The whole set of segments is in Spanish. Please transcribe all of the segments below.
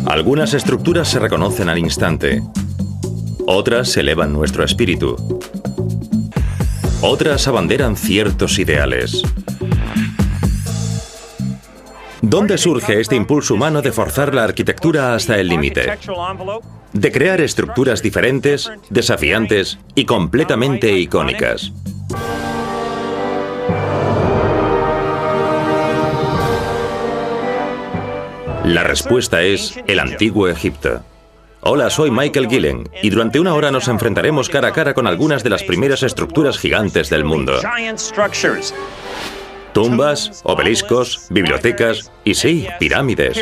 Algunas estructuras se reconocen al instante. Otras elevan nuestro espíritu. Otras abanderan ciertos ideales. ¿Dónde surge este impulso humano de forzar la arquitectura hasta el límite? De crear estructuras diferentes, desafiantes y completamente icónicas. La respuesta es el Antiguo Egipto. Hola, soy Michael Gillen y durante una hora nos enfrentaremos cara a cara con algunas de las primeras estructuras gigantes del mundo. Tumbas, obeliscos, bibliotecas y sí, pirámides.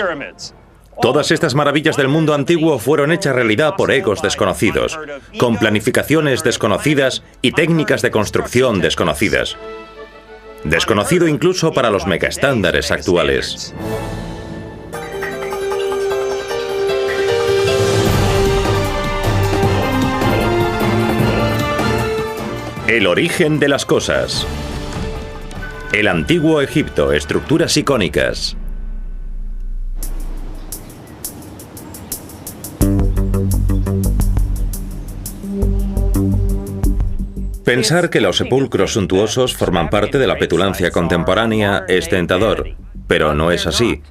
Todas estas maravillas del mundo antiguo fueron hechas realidad por egos desconocidos, con planificaciones desconocidas y técnicas de construcción desconocidas. Desconocido incluso para los megaestándares actuales. El origen de las cosas. El Antiguo Egipto, estructuras icónicas. Pensar que los sepulcros suntuosos forman parte de la petulancia contemporánea es tentador, pero no es así.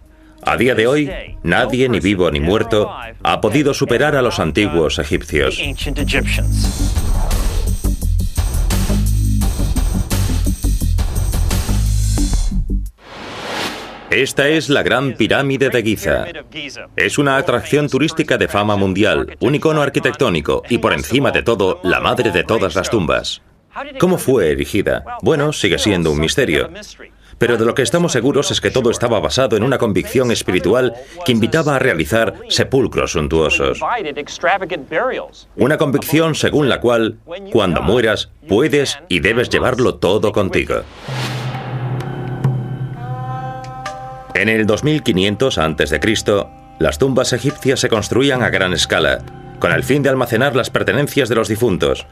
A día de hoy, nadie, ni vivo ni muerto, ha podido superar a los antiguos egipcios. Esta es la Gran Pirámide de Giza. Es una atracción turística de fama mundial, un icono arquitectónico y, por encima de todo, la madre de todas las tumbas. ¿Cómo fue erigida? Bueno, sigue siendo un misterio. Pero de lo que estamos seguros es que todo estaba basado en una convicción espiritual que invitaba a realizar sepulcros suntuosos. Una convicción según la cual, cuando mueras, puedes y debes llevarlo todo contigo. En el 2500 a.C., las tumbas egipcias se construían a gran escala, con el fin de almacenar las pertenencias de los difuntos.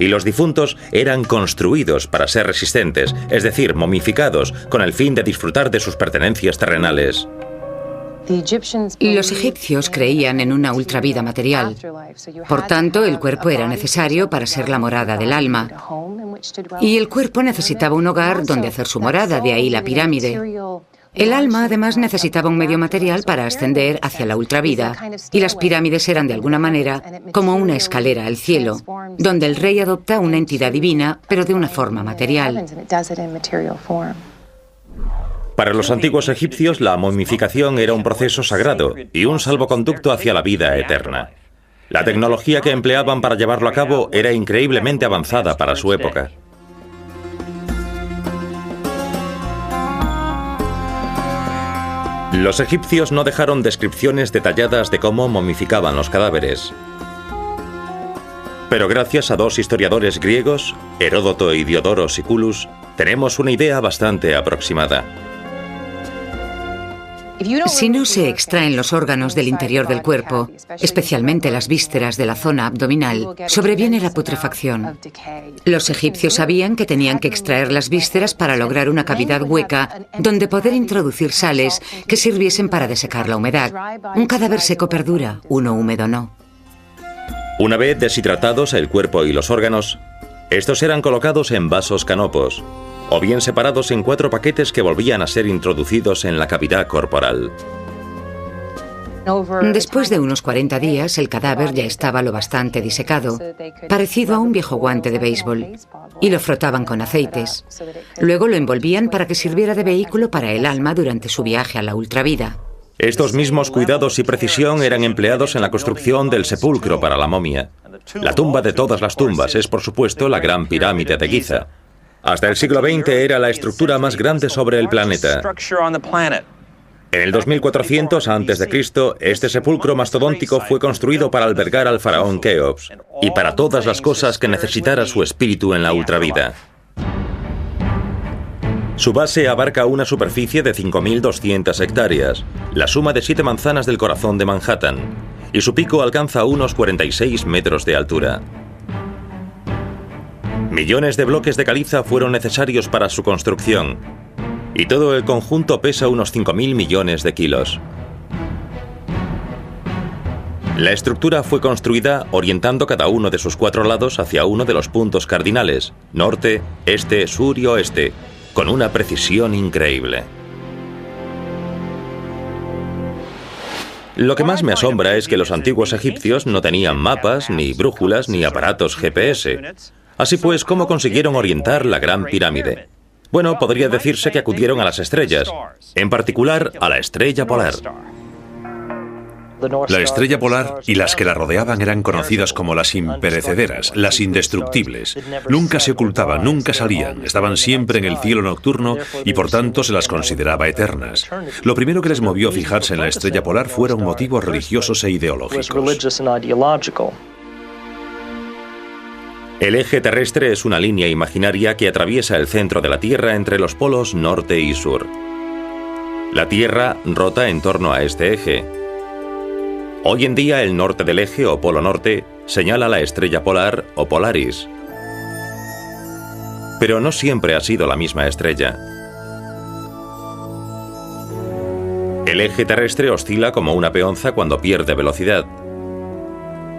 Y los difuntos eran construidos para ser resistentes, es decir, momificados, con el fin de disfrutar de sus pertenencias terrenales. Los egipcios creían en una ultravida material. Por tanto, el cuerpo era necesario para ser la morada del alma. Y el cuerpo necesitaba un hogar donde hacer su morada, de ahí la pirámide. El alma, además, necesitaba un medio material para ascender hacia la ultravida, y las pirámides eran, de alguna manera, como una escalera al cielo, donde el rey adopta una entidad divina, pero de una forma material. Para los antiguos egipcios, la momificación era un proceso sagrado y un salvoconducto hacia la vida eterna. La tecnología que empleaban para llevarlo a cabo era increíblemente avanzada para su época. Los egipcios no dejaron descripciones detalladas de cómo momificaban los cadáveres. Pero gracias a dos historiadores griegos, Heródoto y Diodoro Siculus, tenemos una idea bastante aproximada. Si no se extraen los órganos del interior del cuerpo, especialmente las vísceras de la zona abdominal, sobreviene la putrefacción. Los egipcios sabían que tenían que extraer las vísceras para lograr una cavidad hueca donde poder introducir sales que sirviesen para desecar la humedad. Un cadáver seco perdura, uno húmedo no. Una vez deshidratados el cuerpo y los órganos, estos eran colocados en vasos canopos, o bien separados en 4 paquetes que volvían a ser introducidos en la cavidad corporal. Después de unos 40 días, el cadáver ya estaba lo bastante disecado, parecido a un viejo guante de béisbol, y lo frotaban con aceites. Luego lo envolvían para que sirviera de vehículo para el alma durante su viaje a la ultravida. Estos mismos cuidados y precisión eran empleados en la construcción del sepulcro para la momia. La tumba de todas las tumbas es, por supuesto, la Gran Pirámide de Giza. Hasta el siglo XX era la estructura más grande sobre el planeta. En el 2400 a.C., este sepulcro mastodóntico fue construido para albergar al faraón Keops y para todas las cosas que necesitara su espíritu en la ultravida. Su base abarca una superficie de 5.200 hectáreas, la suma de 7 manzanas del corazón de Manhattan, y su pico alcanza unos 46 metros de altura. Millones de bloques de caliza fueron necesarios para su construcción, y todo el conjunto pesa unos 5.000 millones de kilos. La estructura fue construida orientando cada uno de sus 4 lados hacia uno de los puntos cardinales, norte, este, sur y oeste, con una precisión increíble. Lo que más me asombra es que los antiguos egipcios no tenían mapas, ni brújulas, ni aparatos GPS. Así pues, ¿cómo consiguieron orientar la Gran Pirámide? Bueno, podría decirse que acudieron a las estrellas, en particular a la estrella polar. La estrella polar y las que la rodeaban eran conocidas como las imperecederas, las indestructibles. Nunca se ocultaban, nunca salían, estaban siempre en el cielo nocturno y por tanto se las consideraba eternas. Lo primero que les movió a fijarse en la estrella polar fueron motivos religiosos e ideológicos. El eje terrestre es una línea imaginaria que atraviesa el centro de la Tierra entre los polos norte y sur. La Tierra rota en torno a este eje. Hoy en día el norte del eje o polo norte señala la estrella polar o Polaris. Pero no siempre ha sido la misma estrella. El eje terrestre oscila como una peonza cuando pierde velocidad,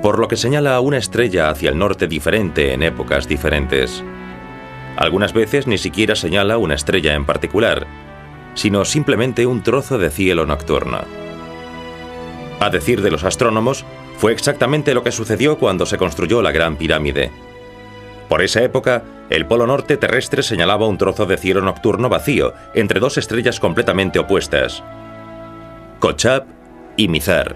por lo que señala a una estrella hacia el norte diferente en épocas diferentes. Algunas veces ni siquiera señala una estrella en particular, sino simplemente un trozo de cielo nocturno. A decir de los astrónomos, fue exactamente lo que sucedió cuando se construyó la Gran Pirámide. Por esa época, el polo norte terrestre señalaba un trozo de cielo nocturno vacío entre 2 estrellas completamente opuestas, Kochab y Mizar.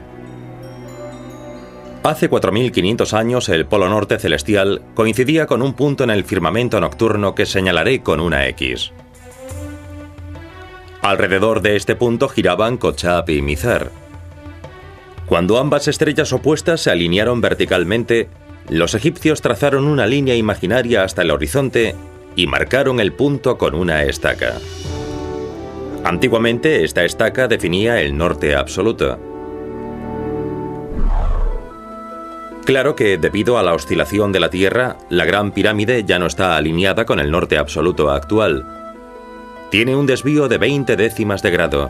Hace 4.500 años el polo norte celestial coincidía con un punto en el firmamento nocturno que señalaré con una X. Alrededor de este punto giraban Kochab y Mizar. Cuando ambas estrellas opuestas se alinearon verticalmente, los egipcios trazaron una línea imaginaria hasta el horizonte y marcaron el punto con una estaca. Antiguamente, esta estaca definía el norte absoluto. Claro que, debido a la oscilación de la Tierra, la Gran Pirámide ya no está alineada con el norte absoluto actual. Tiene un desvío de 20 décimas de grado.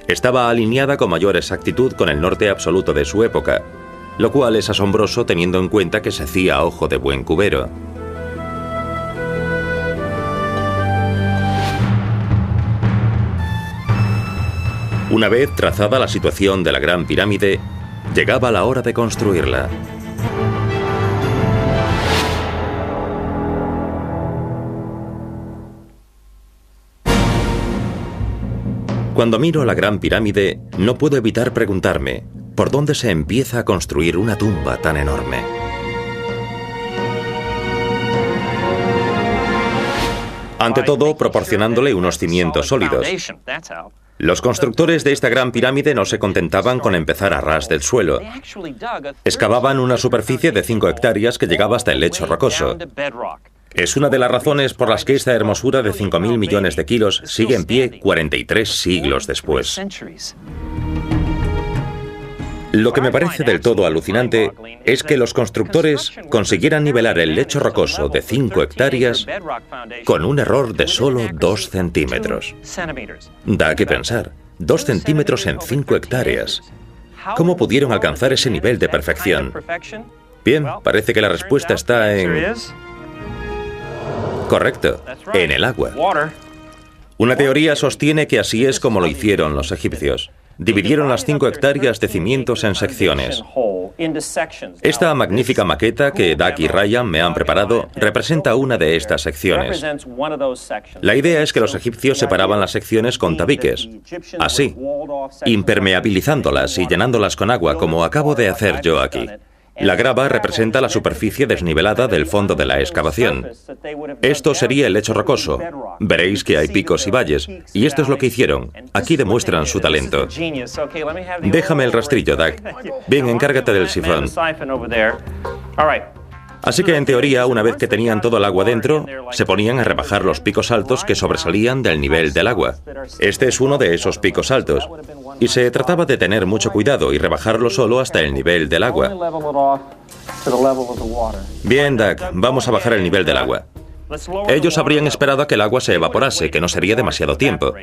Estaba alineada con mayor exactitud con el norte absoluto de su época, lo cual es asombroso teniendo en cuenta que se hacía a ojo de buen cubero. Una vez trazada la situación de la Gran Pirámide, llegaba la hora de construirla. Cuando miro la Gran Pirámide, no puedo evitar preguntarme, ¿por dónde se empieza a construir una tumba tan enorme? Ante todo, proporcionándole unos cimientos sólidos. Los constructores de esta Gran Pirámide no se contentaban con empezar a ras del suelo. Excavaban una superficie de 5 hectáreas que llegaba hasta el lecho rocoso. Es una de las razones por las que esta hermosura de 5.000 millones de kilos sigue en pie 43 siglos después. Lo que me parece del todo alucinante es que los constructores consiguieran nivelar el lecho rocoso de 5 hectáreas con un error de solo 2 centímetros. Da que pensar, 2 centímetros en 5 hectáreas. ¿Cómo pudieron alcanzar ese nivel de perfección? Bien, parece que la respuesta está en... Correcto, en el agua. Una teoría sostiene que así es como lo hicieron los egipcios. Dividieron las 5 hectáreas de cimientos en secciones. Esta magnífica maqueta que Doug y Ryan me han preparado representa una de estas secciones. La idea es que los egipcios separaban las secciones con tabiques, así, impermeabilizándolas y llenándolas con agua, como acabo de hacer yo aquí. La grava representa la superficie desnivelada del fondo de la excavación. Esto sería el lecho rocoso. Veréis que hay picos y valles, y esto es lo que hicieron. Aquí demuestran su talento. Déjame el rastrillo, Doug. Bien, encárgate del sifón. Así que, en teoría, una vez que tenían todo el agua dentro, se ponían a rebajar los picos altos que sobresalían del nivel del agua. Este es uno de esos picos altos. Y se trataba de tener mucho cuidado y rebajarlo solo hasta el nivel del agua. Bien, Doug, vamos a bajar el nivel del agua. Ellos habrían esperado a que el agua se evaporase, que no sería demasiado tiempo.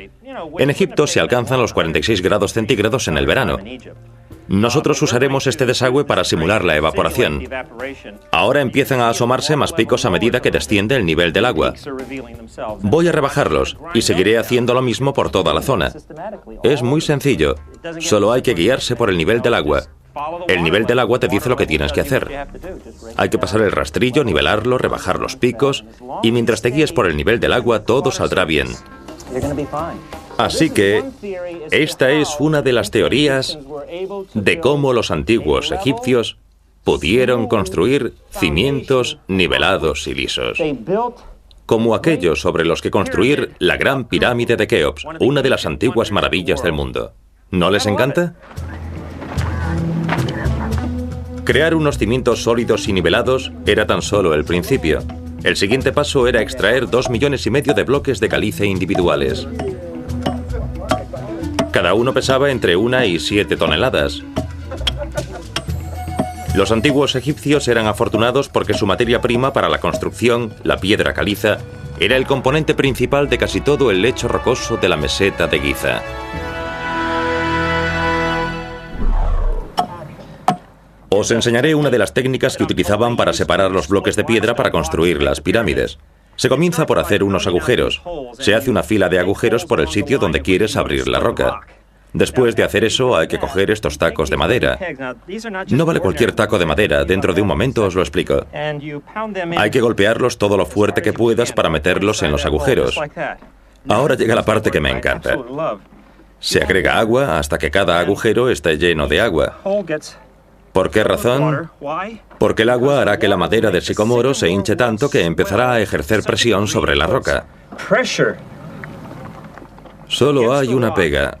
En Egipto se alcanzan los 46 grados centígrados en el verano. Nosotros usaremos este desagüe para simular la evaporación. Ahora empiezan a asomarse más picos a medida que desciende el nivel del agua. Voy a rebajarlos y seguiré haciendo lo mismo por toda la zona. Es muy sencillo. Solo hay que guiarse por el nivel del agua. El nivel del agua te dice lo que tienes que hacer. Hay que pasar el rastrillo, nivelarlo, rebajar los picos, y mientras te guíes por el nivel del agua, todo saldrá bien. Así que, esta es una de las teorías de cómo los antiguos egipcios pudieron construir cimientos nivelados y lisos, como aquellos sobre los que construir la Gran Pirámide de Keops, una de las antiguas maravillas del mundo. ¿No les encanta? Crear unos cimientos sólidos y nivelados era tan solo el principio. El siguiente paso era extraer 2,5 millones de bloques de calice individuales. Cada uno pesaba entre 1 y 7 toneladas. Los antiguos egipcios eran afortunados porque su materia prima para la construcción, la piedra caliza, era el componente principal de casi todo el lecho rocoso de la meseta de Giza. Os enseñaré una de las técnicas que utilizaban para separar los bloques de piedra para construir las pirámides. Se comienza por hacer unos agujeros. Se hace una fila de agujeros por el sitio donde quieres abrir la roca. Después de hacer eso, hay que coger estos tacos de madera. No vale cualquier taco de madera, dentro de un momento os lo explico. Hay que golpearlos todo lo fuerte que puedas para meterlos en los agujeros. Ahora llega la parte que me encanta. Se agrega agua hasta que cada agujero esté lleno de agua. ¿Por qué razón? Porque el agua hará que la madera de sicomoro se hinche tanto que empezará a ejercer presión sobre la roca. Solo hay una pega.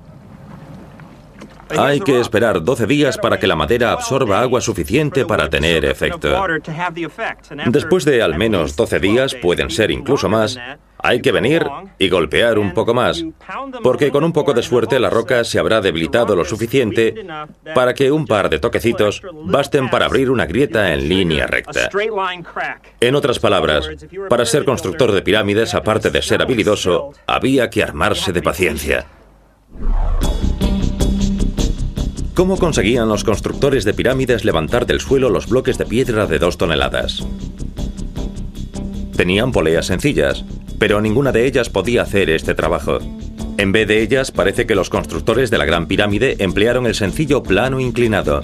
Hay que esperar 12 días para que la madera absorba agua suficiente para tener efecto. Después de al menos 12 días, pueden ser incluso más, hay que venir y golpear un poco más, porque con un poco de suerte la roca se habrá debilitado lo suficiente para que un par de toquecitos basten para abrir una grieta en línea recta. En otras palabras, para ser constructor de pirámides, aparte de ser habilidoso, había que armarse de paciencia. ¿Cómo conseguían los constructores de pirámides levantar del suelo los bloques de piedra de 2 toneladas? Tenían poleas sencillas, pero ninguna de ellas podía hacer este trabajo. En vez de ellas, parece que los constructores de la Gran Pirámide emplearon el sencillo plano inclinado,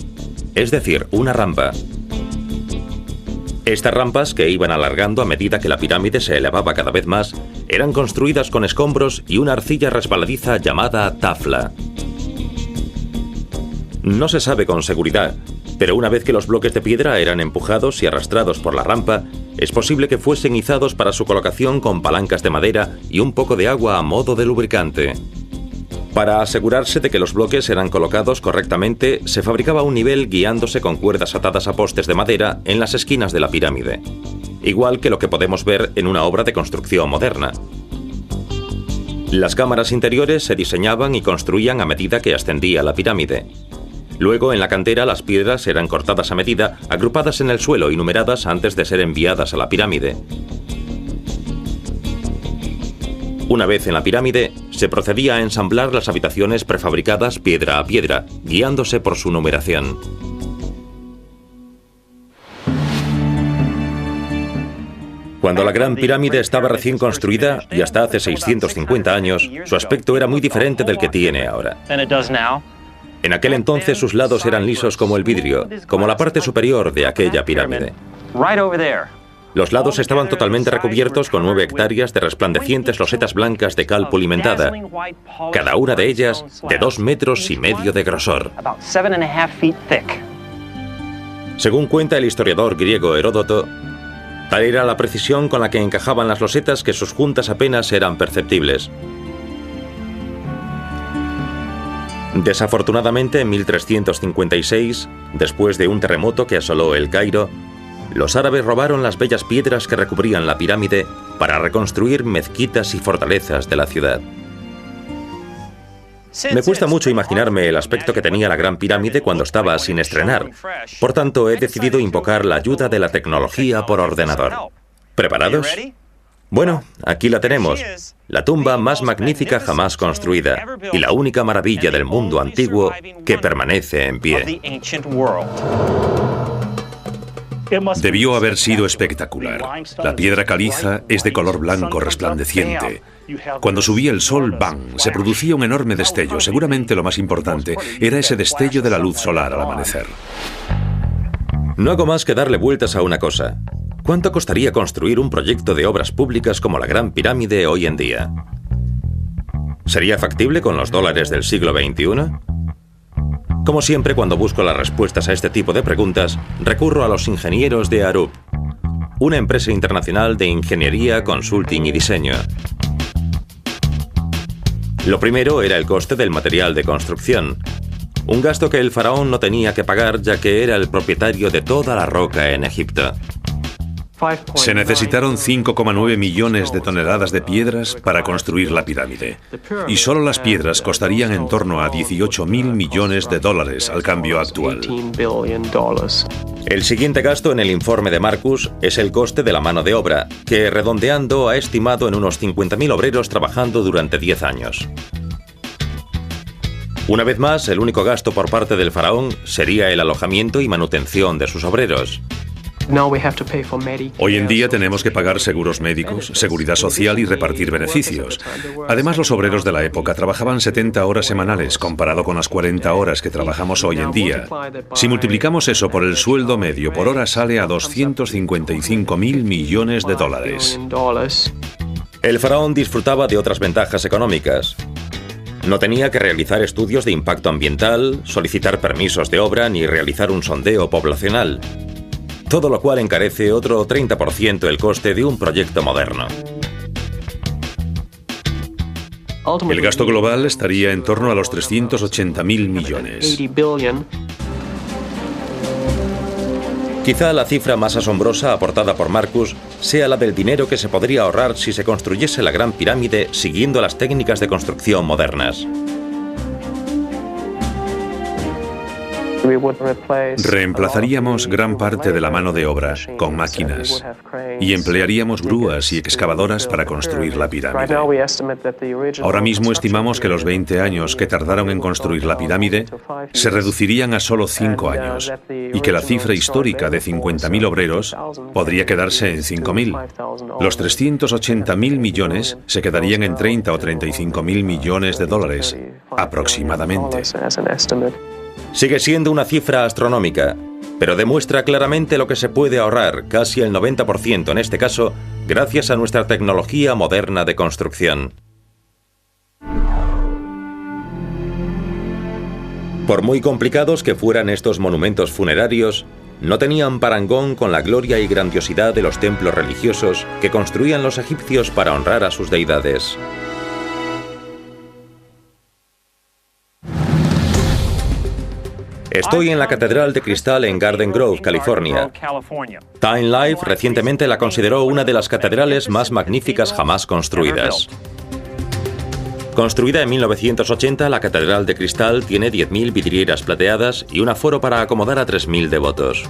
es decir, una rampa. Estas rampas, que iban alargando a medida que la pirámide se elevaba cada vez más, eran construidas con escombros y una arcilla resbaladiza llamada tafla. No se sabe con seguridad, pero una vez que los bloques de piedra eran empujados y arrastrados por la rampa, es posible que fuesen izados para su colocación con palancas de madera y un poco de agua a modo de lubricante. Para asegurarse de que los bloques eran colocados correctamente, se fabricaba un nivel guiándose con cuerdas atadas a postes de madera en las esquinas de la pirámide, igual que lo que podemos ver en una obra de construcción moderna. Las cámaras interiores se diseñaban y construían a medida que ascendía la pirámide. Luego, en la cantera, las piedras eran cortadas a medida, agrupadas en el suelo y numeradas antes de ser enviadas a la pirámide. Una vez en la pirámide, se procedía a ensamblar las habitaciones prefabricadas piedra a piedra, guiándose por su numeración. Cuando la Gran Pirámide estaba recién construida, y hasta hace 650 años, su aspecto era muy diferente del que tiene ahora. En aquel entonces sus lados eran lisos como el vidrio, como la parte superior de aquella pirámide. Los lados estaban totalmente recubiertos con 9 hectáreas de resplandecientes losetas blancas de cal pulimentada, cada una de ellas de 2,5 metros de grosor. Según cuenta el historiador griego Heródoto, tal era la precisión con la que encajaban las losetas que sus juntas apenas eran perceptibles. Desafortunadamente, en 1356, después de un terremoto que asoló El Cairo, los árabes robaron las bellas piedras que recubrían la pirámide para reconstruir mezquitas y fortalezas de la ciudad. Me cuesta mucho imaginarme el aspecto que tenía la Gran Pirámide cuando estaba sin estrenar. Por tanto, he decidido invocar la ayuda de la tecnología por ordenador. ¿Preparados? Bueno, aquí la tenemos, la tumba más magnífica jamás construida y la única maravilla del mundo antiguo que permanece en pie. Debió haber sido espectacular. La piedra caliza es de color blanco resplandeciente. Cuando subía el sol, ¡bam!, se producía un enorme destello. Seguramente lo más importante era ese destello de la luz solar al amanecer. No hago más que darle vueltas a una cosa. ¿Cuánto costaría construir un proyecto de obras públicas como la Gran Pirámide hoy en día? ¿Sería factible con los dólares del siglo XXI? Como siempre, cuando busco las respuestas a este tipo de preguntas, recurro a los ingenieros de Arup, una empresa internacional de ingeniería, consulting y diseño. Lo primero era el coste del material de construcción, un gasto que el faraón no tenía que pagar ya que era el propietario de toda la roca en Egipto. Se necesitaron 5,9 millones de toneladas de piedras para construir la pirámide. Y solo las piedras costarían en torno a 18.000 millones de dólares al cambio actual. El siguiente gasto en el informe de Marcus es el coste de la mano de obra, que redondeando ha estimado en unos 50.000 obreros trabajando durante 10 años. Una vez más, el único gasto por parte del faraón sería el alojamiento y manutención de sus obreros. Hoy en día tenemos que pagar seguros médicos, seguridad social y repartir beneficios. Además, los obreros de la época trabajaban 70 horas semanales comparado con las 40 horas que trabajamos hoy en día. Si multiplicamos eso por el sueldo medio por hora sale a 255.000 millones de dólares. El faraón disfrutaba de otras ventajas económicas. No tenía que realizar estudios de impacto ambiental, solicitar permisos de obra ni realizar un sondeo poblacional. Todo lo cual encarece otro 30% el coste de un proyecto moderno. El gasto global estaría en torno a los 380.000 millones. Quizá la cifra más asombrosa aportada por Marcus sea la del dinero que se podría ahorrar si se construyese la Gran Pirámide siguiendo las técnicas de construcción modernas. Reemplazaríamos gran parte de la mano de obra con máquinas y emplearíamos grúas y excavadoras para construir la pirámide. Ahora mismo estimamos que los 20 años que tardaron en construir la pirámide se reducirían a solo 5 años y que la cifra histórica de 50.000 obreros podría quedarse en 5.000. Los 380.000 millones se quedarían en 30 o 35.000 millones de dólares, aproximadamente. Sigue siendo una cifra astronómica, pero demuestra claramente lo que se puede ahorrar, casi el 90% en este caso, gracias a nuestra tecnología moderna de construcción. Por muy complicados que fueran estos monumentos funerarios, no tenían parangón con la gloria y grandiosidad de los templos religiosos que construían los egipcios para honrar a sus deidades. Estoy en la Catedral de Cristal en Garden Grove, California. Time Life recientemente la consideró una de las catedrales más magníficas jamás construidas. Construida en 1980, la Catedral de Cristal tiene 10.000 vidrieras plateadas y un aforo para acomodar a 3.000 devotos.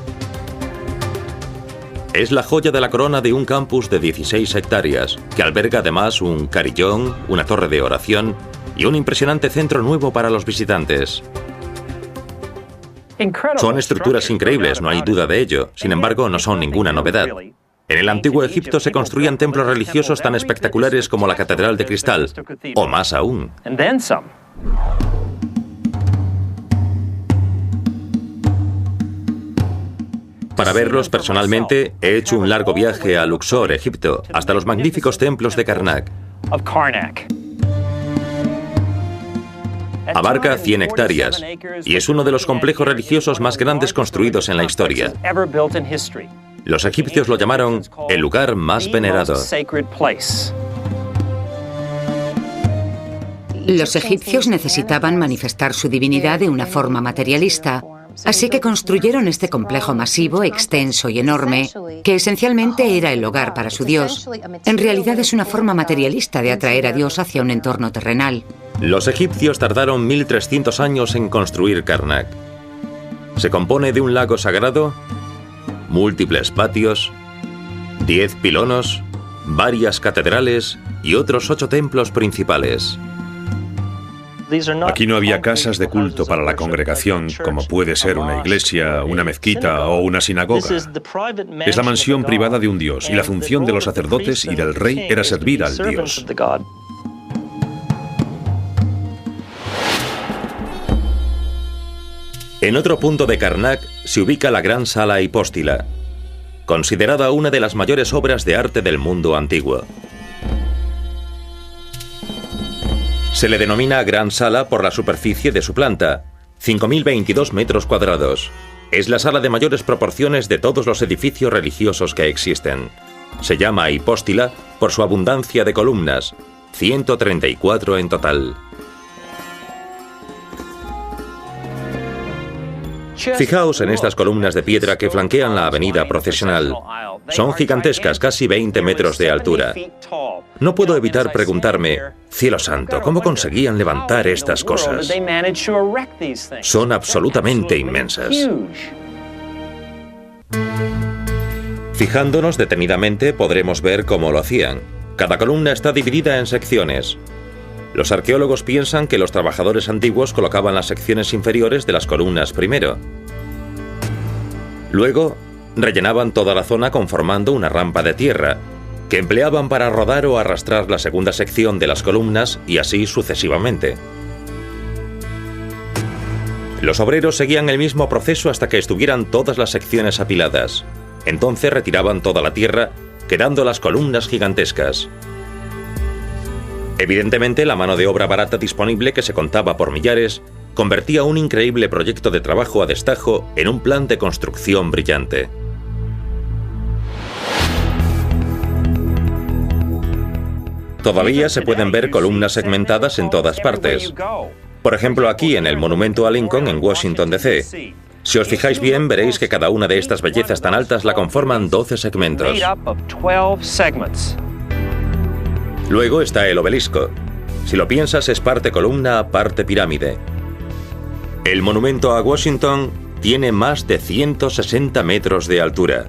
Es la joya de la corona de un campus de 16 hectáreas, que alberga además un carillón, una torre de oración y un impresionante centro nuevo para los visitantes. Son estructuras increíbles, no hay duda de ello. Sin embargo, no son ninguna novedad. En el antiguo Egipto se construían templos religiosos tan espectaculares como la Catedral de Cristal, o más aún. Para verlos personalmente, he hecho un largo viaje a Luxor, Egipto, hasta los magníficos templos de Karnak. Abarca 100 hectáreas y es uno de los complejos religiosos más grandes construidos en la historia. Los egipcios lo llamaron el lugar más venerado. Los egipcios necesitaban manifestar su divinidad de una forma materialista, así que construyeron este complejo masivo, extenso y enorme, que esencialmente era el hogar para su dios. En realidad es una forma materialista de atraer a Dios hacia un entorno terrenal. Los egipcios tardaron 1300 años en construir Karnak. Se compone de un lago sagrado, múltiples patios, 10 pilonos, varias catedrales y otros 8 templos principales. Aquí no había casas de culto para la congregación, como puede ser una iglesia, una mezquita o una sinagoga. Es la mansión privada de un dios, y la función de los sacerdotes y del rey era servir al dios. En otro punto de Karnak se ubica la Gran Sala Hipóstila, considerada una de las mayores obras de arte del mundo antiguo. Se le denomina Gran Sala por la superficie de su planta, 5.022 metros cuadrados. Es la sala de mayores proporciones de todos los edificios religiosos que existen. Se llama hipóstila por su abundancia de columnas, 134 en total. Fijaos en estas columnas de piedra que flanquean la avenida procesional. Son gigantescas, casi 20 metros de altura. No puedo evitar preguntarme, cielo santo, ¿cómo conseguían levantar estas cosas? Son absolutamente inmensas. Fijándonos detenidamente podremos ver cómo lo hacían. Cada columna está dividida en secciones. Los arqueólogos piensan que los trabajadores antiguos colocaban las secciones inferiores de las columnas primero. Luego, rellenaban toda la zona conformando una rampa de tierra, que empleaban para rodar o arrastrar la segunda sección de las columnas y así sucesivamente. Los obreros seguían el mismo proceso hasta que estuvieran todas las secciones apiladas. Entonces retiraban toda la tierra, quedando las columnas gigantescas. Evidentemente, la mano de obra barata disponible, que se contaba por millares, convertía un increíble proyecto de trabajo a destajo en un plan de construcción brillante. Todavía se pueden ver columnas segmentadas en todas partes. Por ejemplo, aquí en el Monumento a Lincoln en Washington, D.C. Si os fijáis bien, veréis que cada una de estas bellezas tan altas la conforman 12 segmentos. Luego está el obelisco. Si lo piensas, es parte columna, parte pirámide. El monumento a Washington tiene más de 160 metros de altura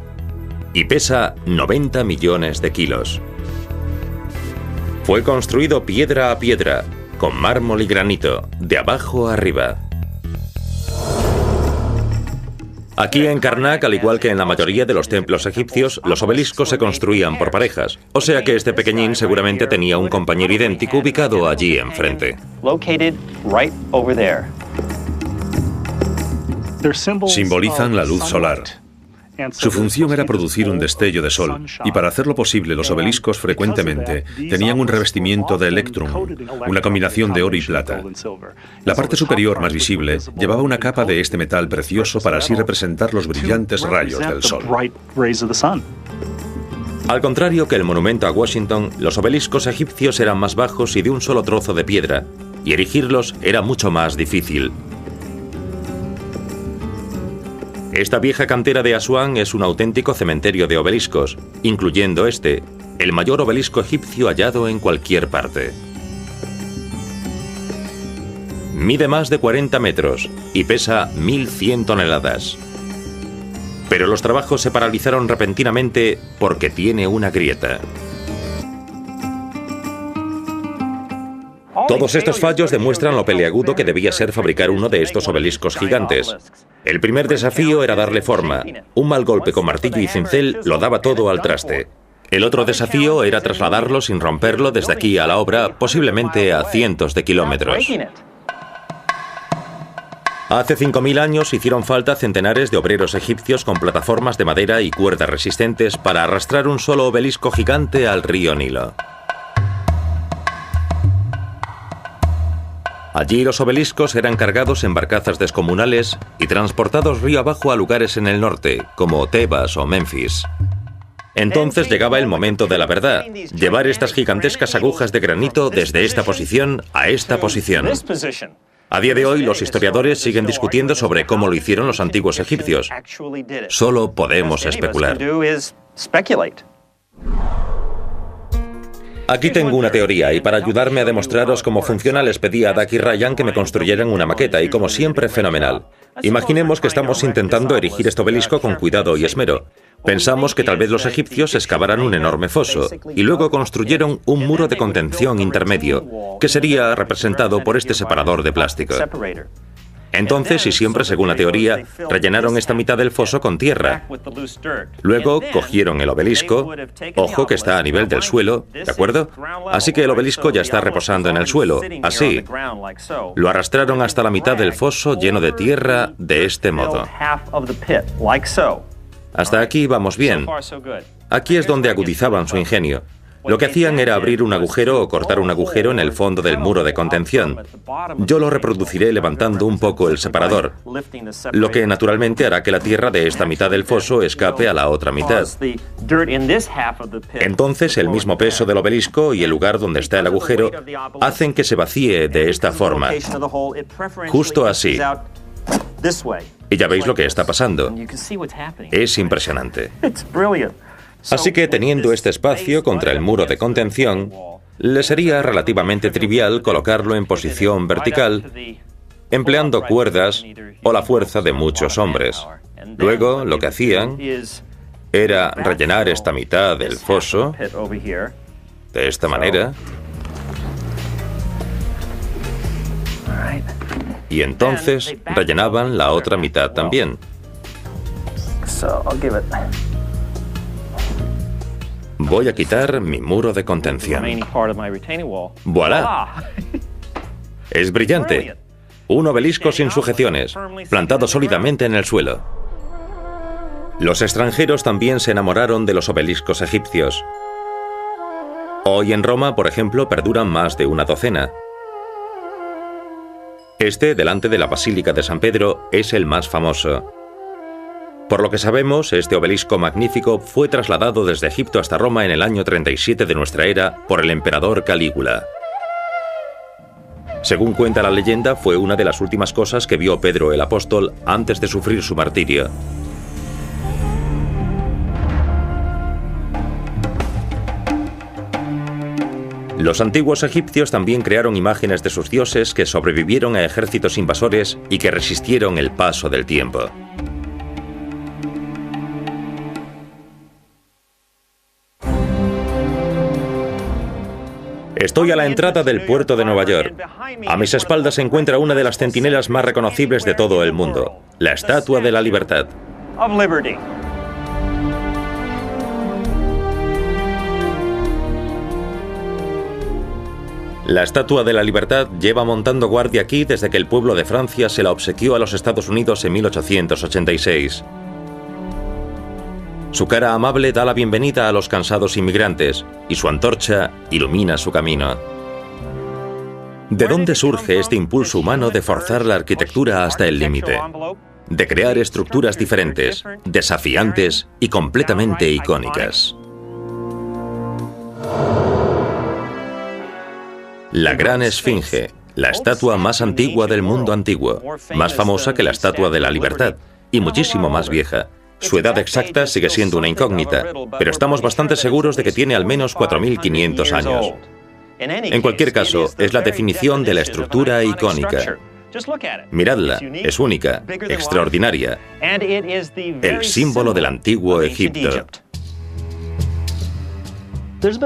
y pesa 90 millones de kilos. Fue construido piedra a piedra, con mármol y granito, de abajo a arriba. Aquí en Karnak, al igual que en la mayoría de los templos egipcios, los obeliscos se construían por parejas, o sea que este pequeñín seguramente tenía un compañero idéntico ubicado allí enfrente. Simbolizan la luz solar. Su función era producir un destello de sol, y para hacerlo posible los obeliscos frecuentemente tenían un revestimiento de electrum, una combinación de oro y plata. La parte superior, más visible, llevaba una capa de este metal precioso para así representar los brillantes rayos del sol. Al contrario que el monumento a Washington, los obeliscos egipcios eran más bajos y de un solo trozo de piedra, y erigirlos era mucho más difícil. Esta vieja cantera de Asuán es un auténtico cementerio de obeliscos, incluyendo este, el mayor obelisco egipcio hallado en cualquier parte. Mide más de 40 metros y pesa 1.100 toneladas. Pero los trabajos se paralizaron repentinamente porque tiene una grieta. Todos estos fallos demuestran lo peliagudo que debía ser fabricar uno de estos obeliscos gigantes. El primer desafío era darle forma. Un mal golpe con martillo y cincel lo daba todo al traste. El otro desafío era trasladarlo sin romperlo desde aquí a la obra, posiblemente a cientos de kilómetros. Hace 5.000 años hicieron falta centenares de obreros egipcios con plataformas de madera y cuerdas resistentes para arrastrar un solo obelisco gigante al río Nilo. Allí los obeliscos eran cargados en barcazas descomunales y transportados río abajo a lugares en el norte, como Tebas o Memphis. Entonces llegaba el momento de la verdad, llevar estas gigantescas agujas de granito desde esta posición a esta posición. A día de hoy, los historiadores siguen discutiendo sobre cómo lo hicieron los antiguos egipcios. Solo podemos especular. Aquí tengo una teoría y para ayudarme a demostraros cómo funciona les pedí a Duck y Ryan que me construyeran una maqueta y como siempre fenomenal. Imaginemos que estamos intentando erigir este obelisco con cuidado y esmero. Pensamos que tal vez los egipcios excavaran un enorme foso y luego construyeron un muro de contención intermedio, que sería representado por este separador de plástico. Entonces, y siempre según la teoría, rellenaron esta mitad del foso con tierra. Luego cogieron el obelisco, ojo que está a nivel del suelo, ¿de acuerdo? Así que el obelisco ya está reposando en el suelo, así. Lo arrastraron hasta la mitad del foso lleno de tierra de este modo. Hasta aquí vamos bien. Aquí es donde agudizaban su ingenio. Lo que hacían era abrir un agujero o cortar un agujero en el fondo del muro de contención. Yo lo reproduciré levantando un poco el separador, lo que naturalmente hará que la tierra de esta mitad del foso escape a la otra mitad. Entonces el mismo peso del obelisco y el lugar donde está el agujero hacen que se vacíe de esta forma, justo así. Y ya veis lo que está pasando. Es impresionante. Así que teniendo este espacio contra el muro de contención, le sería relativamente trivial colocarlo en posición vertical, empleando cuerdas o la fuerza de muchos hombres. Luego, lo que hacían era rellenar esta mitad del foso de esta manera. Y entonces rellenaban la otra mitad también. Voy a quitar mi muro de contención. ¡Voilá! Es brillante. Un obelisco sin sujeciones, plantado sólidamente en el suelo. Los extranjeros también se enamoraron de los obeliscos egipcios. Hoy en Roma, por ejemplo, perduran más de una docena. Este, delante de la Basílica de San Pedro, es el más famoso. Por lo que sabemos, este obelisco magnífico fue trasladado desde Egipto hasta Roma en el año 37 de nuestra era por el emperador Calígula. Según cuenta la leyenda, fue una de las últimas cosas que vio Pedro el Apóstol antes de sufrir su martirio. Los antiguos egipcios también crearon imágenes de sus dioses que sobrevivieron a ejércitos invasores y que resistieron el paso del tiempo. Estoy a la entrada del puerto de Nueva York. A mis espaldas se encuentra una de las centinelas más reconocibles de todo el mundo, la Estatua de la Libertad. La Estatua de la Libertad lleva montando guardia aquí desde que el pueblo de Francia se la obsequió a los Estados Unidos en 1886. Su cara amable da la bienvenida a los cansados inmigrantes y su antorcha ilumina su camino. ¿De dónde surge este impulso humano de forzar la arquitectura hasta el límite? De crear estructuras diferentes, desafiantes y completamente icónicas. La Gran Esfinge, la estatua más antigua del mundo antiguo, más famosa que la Estatua de la Libertad y muchísimo más vieja. Su edad exacta sigue siendo una incógnita, pero estamos bastante seguros de que tiene al menos 4.500 años. En cualquier caso, es la definición de la estructura icónica. Miradla, es única, extraordinaria, el símbolo del antiguo Egipto.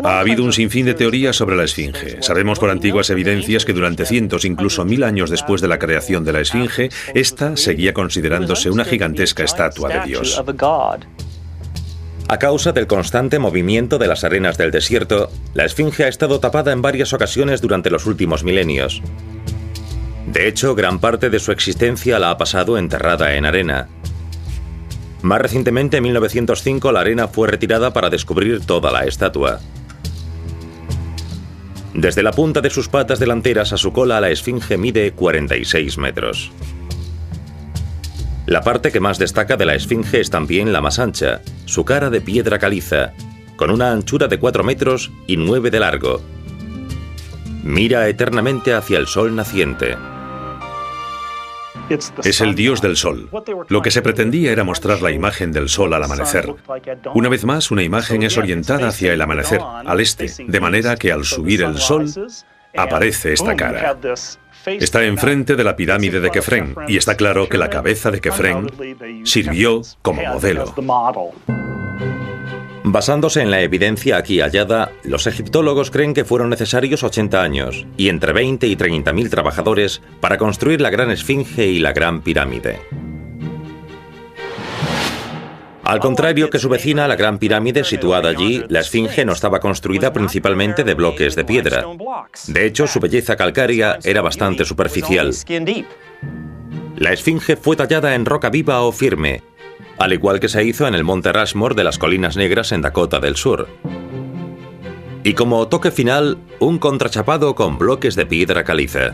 Ha habido un sinfín de teorías sobre la Esfinge. Sabemos por antiguas evidencias que durante cientos, incluso 1000 años después de la creación de la Esfinge, esta seguía considerándose una gigantesca estatua de Dios. A causa del constante movimiento de las arenas del desierto, la Esfinge ha estado tapada en varias ocasiones durante los últimos milenios. De hecho, gran parte de su existencia la ha pasado enterrada en arena. Más recientemente, en 1905, la arena fue retirada para descubrir toda la estatua. Desde la punta de sus patas delanteras a su cola, la Esfinge mide 46 metros. La parte que más destaca de la Esfinge es también la más ancha, su cara de piedra caliza, con una anchura de 4 metros y 9 de largo. Mira eternamente hacia el sol naciente. Es el dios del sol. Lo que se pretendía era mostrar la imagen del sol al amanecer. Una vez más, una imagen es orientada hacia el amanecer, al este, de manera que al subir el sol, aparece esta cara. Está enfrente de la pirámide de Kefren, y está claro que la cabeza de Kefren sirvió como modelo. Basándose en la evidencia aquí hallada, los egiptólogos creen que fueron necesarios 80 años y entre 20 y 30.000 trabajadores para construir la Gran Esfinge y la Gran Pirámide. Al contrario que su vecina, la Gran Pirámide, situada allí, la Esfinge no estaba construida principalmente de bloques de piedra. De hecho, su belleza calcárea era bastante superficial. La Esfinge fue tallada en roca viva o firme, al igual que se hizo en el monte Rushmore de las Colinas Negras en Dakota del Sur. Y como toque final, un contrachapado con bloques de piedra caliza.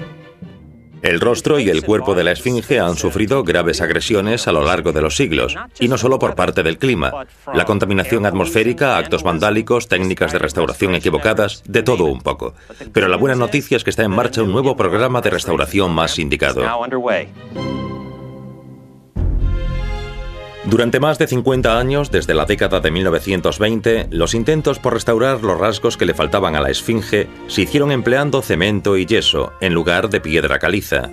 El rostro y el cuerpo de la Esfinge han sufrido graves agresiones a lo largo de los siglos, y no solo por parte del clima, la contaminación atmosférica, actos vandálicos, técnicas de restauración equivocadas, de todo un poco. Pero la buena noticia es que está en marcha un nuevo programa de restauración más indicado. Durante más de 50 años, desde la década de 1920, los intentos por restaurar los rasgos que le faltaban a la Esfinge se hicieron empleando cemento y yeso, en lugar de piedra caliza.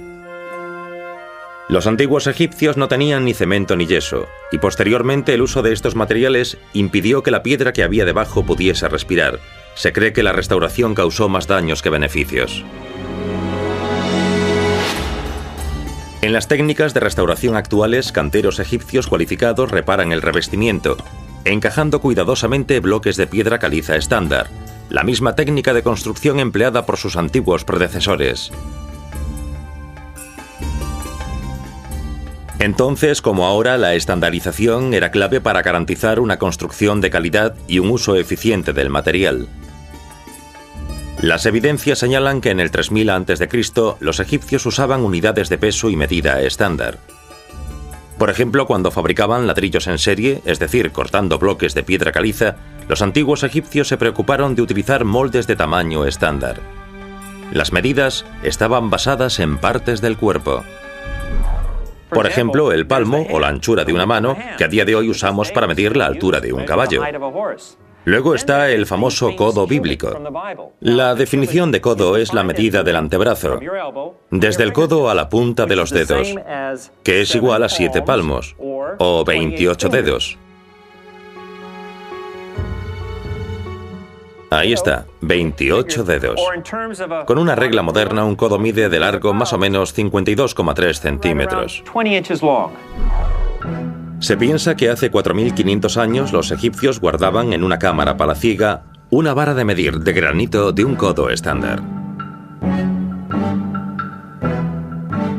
Los antiguos egipcios no tenían ni cemento ni yeso, y posteriormente el uso de estos materiales impidió que la piedra que había debajo pudiese respirar. Se cree que la restauración causó más daños que beneficios. En las técnicas de restauración actuales, canteros egipcios cualificados reparan el revestimiento, encajando cuidadosamente bloques de piedra caliza estándar, la misma técnica de construcción empleada por sus antiguos predecesores. Entonces, como ahora, la estandarización era clave para garantizar una construcción de calidad y un uso eficiente del material. Las evidencias señalan que en el 3000 a.C. los egipcios usaban unidades de peso y medida estándar. Por ejemplo, cuando fabricaban ladrillos en serie, es decir, cortando bloques de piedra caliza, los antiguos egipcios se preocuparon de utilizar moldes de tamaño estándar. Las medidas estaban basadas en partes del cuerpo. Por ejemplo, el palmo o la anchura de una mano, que a día de hoy usamos para medir la altura de un caballo. Luego está el famoso codo bíblico. La definición de codo es la medida del antebrazo, desde el codo a la punta de los dedos, que es igual a 7 palmos, o 28 dedos. Ahí está, 28 dedos. Con una regla moderna, un codo mide de largo más o menos 52,3 centímetros. Se piensa que hace 4.500 años los egipcios guardaban en una cámara palaciega una vara de medir de granito de un codo estándar.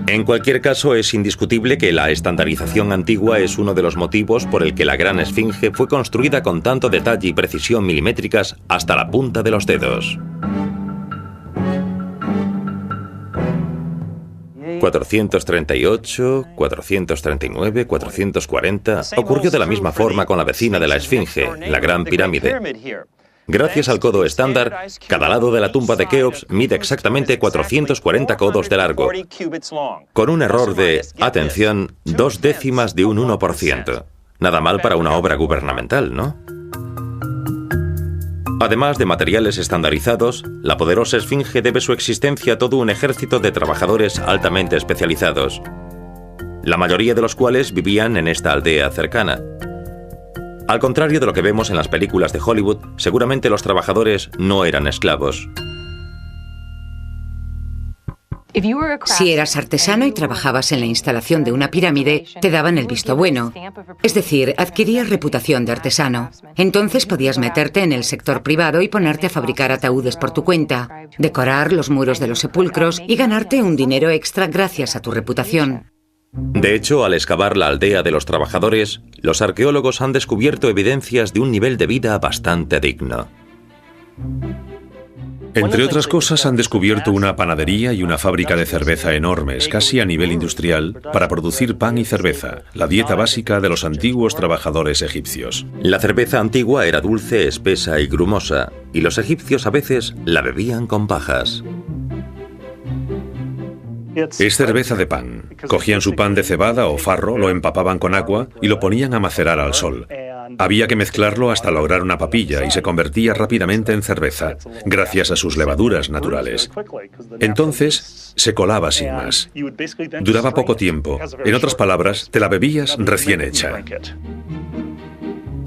En cualquier caso, es indiscutible que la estandarización antigua es uno de los motivos por el que la Gran Esfinge fue construida con tanto detalle y precisión milimétricas hasta la punta de los dedos. 438, 439, 440... Ocurrió de la misma forma con la vecina de la Esfinge, la Gran Pirámide. Gracias al codo estándar, cada lado de la tumba de Keops mide exactamente 440 codos de largo, con un error de, atención, 0,2 de un 1%. Nada mal para una obra gubernamental, ¿no? Además de materiales estandarizados, la poderosa Esfinge debe su existencia a todo un ejército de trabajadores altamente especializados, la mayoría de los cuales vivían en esta aldea cercana. Al contrario de lo que vemos en las películas de Hollywood, seguramente los trabajadores no eran esclavos. Si eras artesano y trabajabas en la instalación de una pirámide, te daban el visto bueno. Es decir, adquirías reputación de artesano. Entonces podías meterte en el sector privado y ponerte a fabricar ataúdes por tu cuenta, decorar los muros de los sepulcros y ganarte un dinero extra gracias a tu reputación. De hecho, al excavar la aldea de los trabajadores, los arqueólogos han descubierto evidencias de un nivel de vida bastante digno. Entre otras cosas, han descubierto una panadería y una fábrica de cerveza enormes, casi a nivel industrial, para producir pan y cerveza, la dieta básica de los antiguos trabajadores egipcios. La cerveza antigua era dulce, espesa y grumosa, y los egipcios a veces la bebían con pajas. Es cerveza de pan. Cogían su pan de cebada o farro, lo empapaban con agua y lo ponían a macerar al sol. Había que mezclarlo hasta lograr una papilla y se convertía rápidamente en cerveza, gracias a sus levaduras naturales. Entonces, se colaba sin más. Duraba poco tiempo. En otras palabras, te la bebías recién hecha.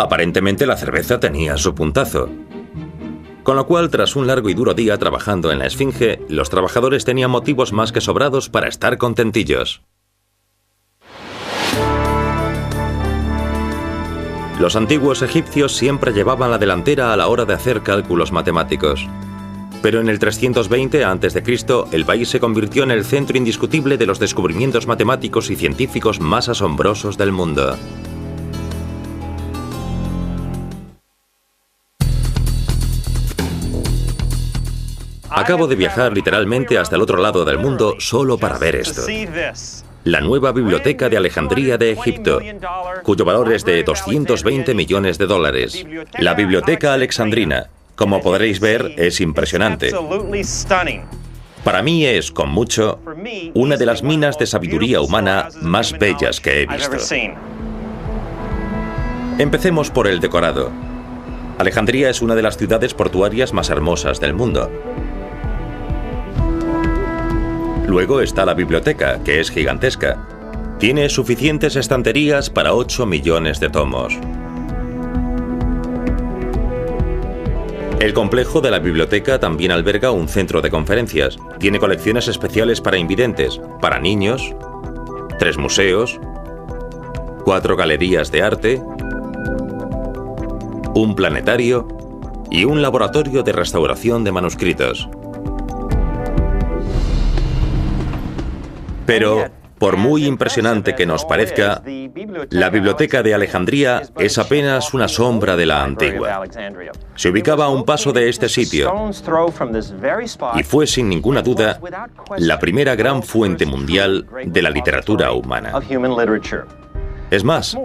Aparentemente la cerveza tenía su puntazo. Con lo cual, tras un largo y duro día trabajando en la Esfinge, los trabajadores tenían motivos más que sobrados para estar contentillos. Los antiguos egipcios siempre llevaban la delantera a la hora de hacer cálculos matemáticos. Pero en el 320 a.C., el país se convirtió en el centro indiscutible de los descubrimientos matemáticos y científicos más asombrosos del mundo. Acabo de viajar literalmente hasta el otro lado del mundo solo para ver esto. La nueva biblioteca de Alejandría de Egipto, cuyo valor es de 220 millones de dólares. La Biblioteca Alexandrina, como podréis ver, es impresionante. Para mí es, con mucho, una de las minas de sabiduría humana más bellas que he visto. Empecemos por el decorado. Alejandría es una de las ciudades portuarias más hermosas del mundo. Luego está la biblioteca, que es gigantesca. Tiene suficientes estanterías para 8 millones de tomos. El complejo de la biblioteca también alberga un centro de conferencias. Tiene colecciones especiales para invidentes, para niños, 3 museos, 4 galerías de arte, un planetario y un laboratorio de restauración de manuscritos. Pero, por muy impresionante que nos parezca, la Biblioteca de Alejandría es apenas una sombra de la antigua. Se ubicaba a un paso de este sitio y fue, sin ninguna duda, la primera gran fuente mundial de la literatura humana. Es más,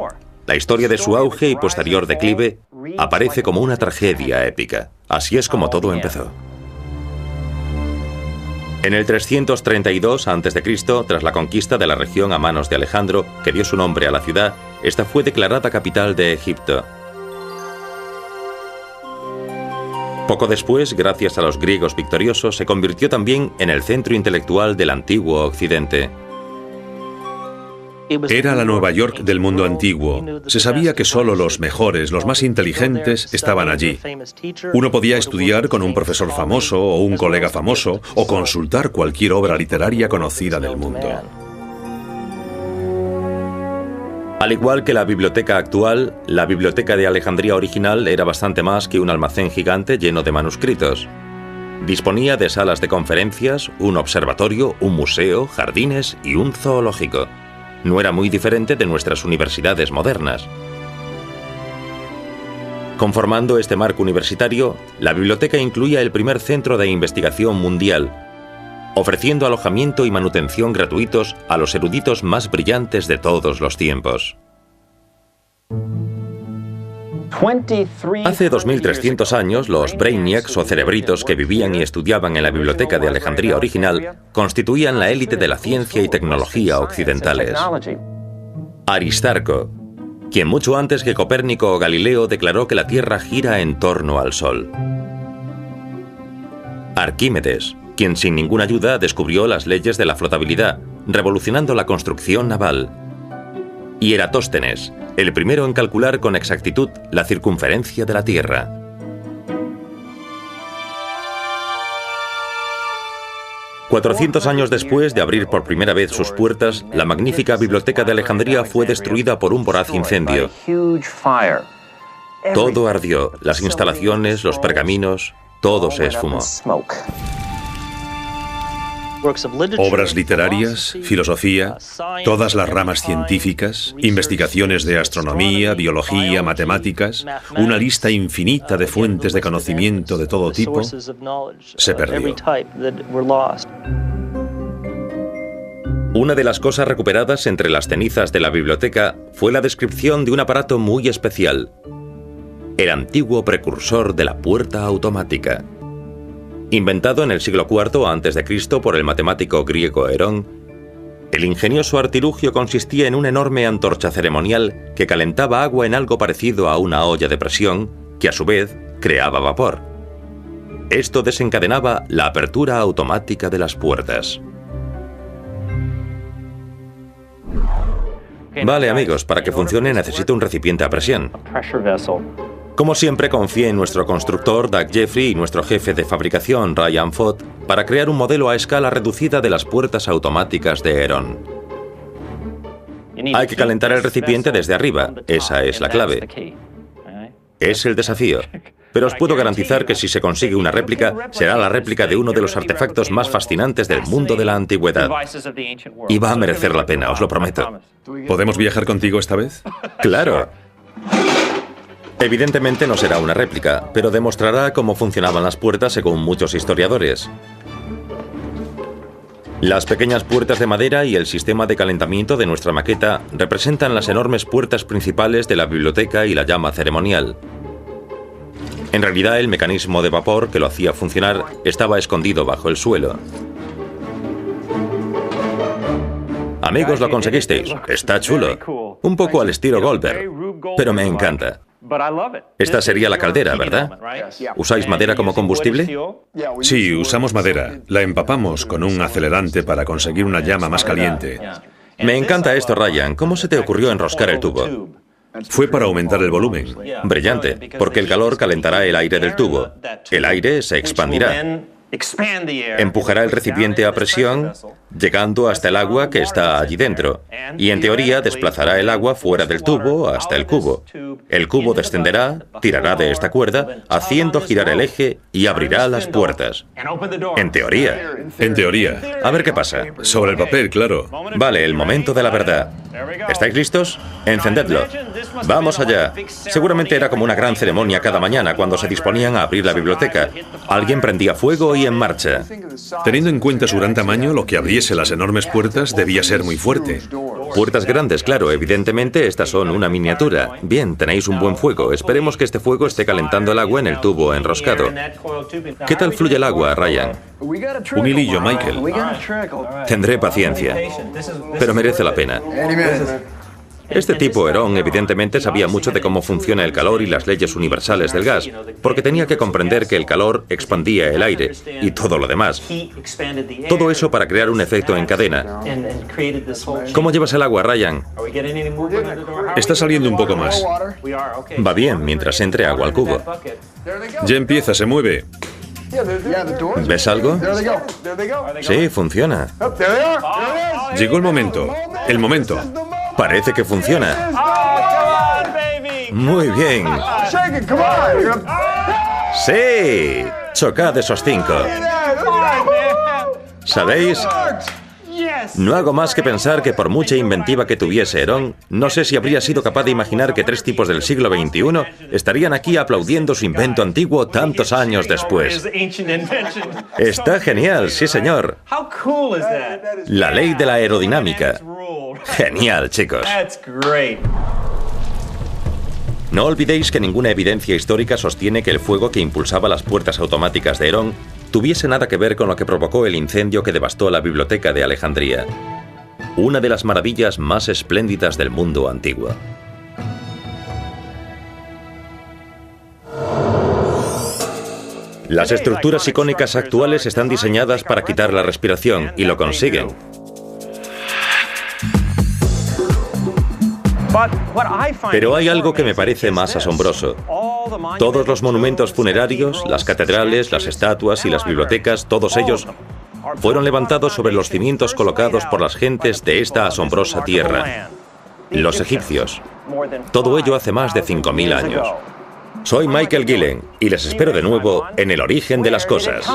la historia de su auge y posterior declive aparece como una tragedia épica. Así es como todo empezó. En el 332 a.C., tras la conquista de la región a manos de Alejandro, que dio su nombre a la ciudad, esta fue declarada capital de Egipto. Poco después, gracias a los griegos victoriosos, se convirtió también en el centro intelectual del antiguo Occidente. Era la Nueva York del mundo antiguo. Se sabía que solo los mejores, los más inteligentes, estaban allí. Uno podía estudiar con un profesor famoso o un colega famoso o consultar cualquier obra literaria conocida del mundo. Al igual que la biblioteca actual, la biblioteca de Alejandría original era bastante más que un almacén gigante lleno de manuscritos. Disponía de salas de conferencias, un observatorio, un museo, jardines y un zoológico. No era muy diferente de nuestras universidades modernas. Conformando este marco universitario, la biblioteca incluía el primer centro de investigación mundial, ofreciendo alojamiento y manutención gratuitos a los eruditos más brillantes de todos los tiempos. Hace 2300 años, los brainiacs o cerebritos que vivían y estudiaban en la biblioteca de Alejandría original constituían la élite de la ciencia y tecnología occidentales. Aristarco, quien mucho antes que Copérnico o Galileo declaró que la Tierra gira en torno al Sol. Arquímedes, quien sin ninguna ayuda descubrió las leyes de la flotabilidad, revolucionando la construcción naval. Y Eratóstenes, el primero en calcular con exactitud la circunferencia de la Tierra. $400 años después de abrir por primera vez sus puertas, la magnífica biblioteca de Alejandría fue destruida por un voraz incendio. Todo ardió, las instalaciones, los pergaminos, todo se esfumó. Obras literarias, filosofía, todas las ramas científicas, investigaciones de astronomía, biología, matemáticas, una lista infinita de fuentes de conocimiento de todo tipo, se perdió. Una de las cosas recuperadas entre las cenizas de la biblioteca fue la descripción de un aparato muy especial, el antiguo precursor de la puerta automática. Inventado en el siglo IV a.C. por el matemático griego Herón, el ingenioso artilugio consistía en una enorme antorcha ceremonial que calentaba agua en algo parecido a una olla de presión, que a su vez creaba vapor. Esto desencadenaba la apertura automática de las puertas. Vale, amigos, para que funcione necesito un recipiente a presión. Como siempre, confié en nuestro constructor, Doug Jeffrey, y nuestro jefe de fabricación, Ryan Fott, para crear un modelo a escala reducida de las puertas automáticas de Heron. Hay que calentar el recipiente desde arriba, esa es la clave. Es el desafío. Pero os puedo garantizar que si se consigue una réplica, será la réplica de uno de los artefactos más fascinantes del mundo de la antigüedad. Y va a merecer la pena, os lo prometo. ¿Podemos viajar contigo esta vez? ¡Claro! Evidentemente no será una réplica, pero demostrará cómo funcionaban las puertas según muchos historiadores. Las pequeñas puertas de madera y el sistema de calentamiento de nuestra maqueta representan las enormes puertas principales de la biblioteca y la llama ceremonial. En realidad, el mecanismo de vapor que lo hacía funcionar estaba escondido bajo el suelo. Amigos, lo conseguisteis. Está chulo. Un poco al estilo Goldberg, pero me encanta. Esta sería la caldera, ¿verdad? ¿Usáis madera como combustible? Sí, usamos madera. La empapamos con un acelerante para conseguir una llama más caliente. Me encanta esto, Ryan. ¿Cómo se te ocurrió enroscar el tubo? Fue para aumentar el volumen. Brillante, porque el calor calentará el aire del tubo. El aire se expandirá. Empujará el recipiente a presión, llegando hasta el agua que está allí dentro. Y en teoría desplazará el agua fuera del tubo hasta el cubo. El cubo descenderá, tirará de esta cuerda, haciendo girar el eje y abrirá las puertas. En teoría. En teoría. A ver qué pasa. Sobre el papel, claro. Vale, el momento de la verdad. ¿Estáis listos? Encendedlo. Vamos allá. Seguramente era como una gran ceremonia cada mañana cuando se disponían a abrir la biblioteca. Alguien prendía fuego y en marcha. Teniendo en cuenta su gran tamaño, lo que abriese las enormes puertas debía ser muy fuerte. Puertas grandes, claro. Evidentemente, estas son una miniatura. Bien, tenéis un buen fuego. Esperemos que este fuego esté calentando el agua en el tubo enroscado. ¿Qué tal fluye el agua, Ryan? Un hilillo, Michael. Tendré paciencia, pero merece la pena. Este tipo, Heron, evidentemente sabía mucho de cómo funciona el calor y las leyes universales del gas, porque tenía que comprender que el calor expandía el aire y todo lo demás. Todo eso para crear un efecto en cadena. ¿Cómo llevas el agua, Ryan? Está saliendo un poco más. Va bien, mientras entre agua al cubo. Ya empieza, se mueve. ¿Ves algo? Sí, funciona. Llegó el momento. El momento. Parece que funciona. Muy bien. ¡Sí! Chocad esos 5. ¿Sabéis? No hago más que pensar que por mucha inventiva que tuviese Heron, no sé si habría sido capaz de imaginar que 3 tipos del siglo XXI estarían aquí aplaudiendo su invento antiguo tantos años después. Está genial, sí señor. La ley de la aerodinámica. Genial, chicos. No olvidéis que ninguna evidencia histórica sostiene que el fuego que impulsaba las puertas automáticas de Heron tuviese nada que ver con lo que provocó el incendio que devastó la biblioteca de Alejandría. Una de las maravillas más espléndidas del mundo antiguo. Las estructuras icónicas actuales están diseñadas para quitar la respiración y lo consiguen. Pero hay algo que me parece más asombroso. Todos los monumentos funerarios, las catedrales, las estatuas y las bibliotecas, todos ellos fueron levantados sobre los cimientos colocados por las gentes de esta asombrosa tierra, los egipcios. Todo ello hace más de 5000 años. Soy Michael Gillen y les espero de nuevo en El Origen de las Cosas.